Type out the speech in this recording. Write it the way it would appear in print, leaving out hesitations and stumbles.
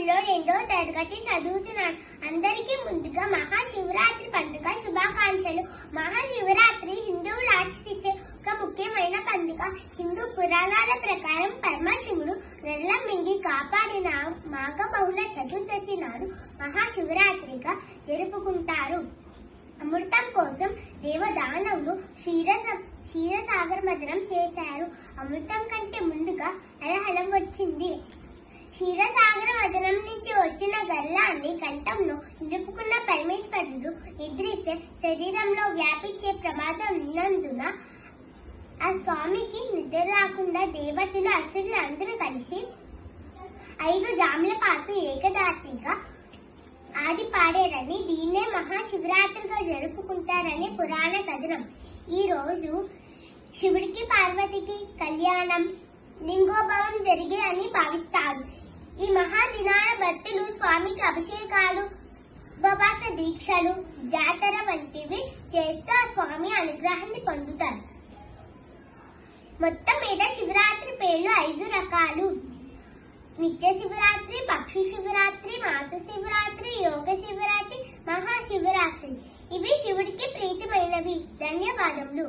పిల్లోడు 2వ తరగతి చదువుతున్నాడు. అందరికీ ముందుగా మహాశివరాత్రి పండుగ శుభాకాంక్షలు. మహాశివరాత్రి హిందువులు ఆచరించే ఒక ముఖ్యమైన పండుగ. హిందూ పురాణాల ప్రకారం పరమశివుడు నెల మింగి కాపాడిన మాఘ బహుళ చతుర్దశి నాడు మహాశివరాత్రిగా జరుపుకుంటారు. అమృతం కోసం దేవదానవులు క్షీరసాగర మథనం చేశారు. అమృతం కంటే ముందుగా హలహలం వచ్చింది. క్షీరసాగర మథనం నుంచి వచ్చిన గల్లాన్ని కంఠంలో నిలుపుకున్న పరమేశ్వరుడు నిద్రిస్తే శరీరంలో వ్యాపించే ప్రమాదం ఉన్నందున ఆ స్వామికి నిద్ర రాకుండా దేవతలు అసురులు అందరూ కలిసి 5 జాముల పాటు ఏకదాటిగా ఆడి పాడారని, దీన్నే మహాశివరాత్రిగా జరుపుకుంటారని పురాణ కథనం. ఈ రోజు శివుడికి పార్వతికి కళ్యాణం, లింగోద్భవం జరిగే అని భావిస్తారు. ఈ మహాదినాన భక్తులు స్వామికి అభిషేకాలు, ఉపవాస దీక్షలు, జాతర వంటివి చేస్తూ ఆ స్వామి అనుగ్రహాన్ని పొందుతారు. మొత్తం మీద శివరాత్రి పేర్లు 5 రకాలు: నిత్య శివరాత్రి, పక్షి శివరాత్రి, మాస శివరాత్రి, యోగ శివరాత్రి, మహాశివరాత్రి. ఇవి శివుడికి ప్రీతిమైనవి. ధన్యవాదములు.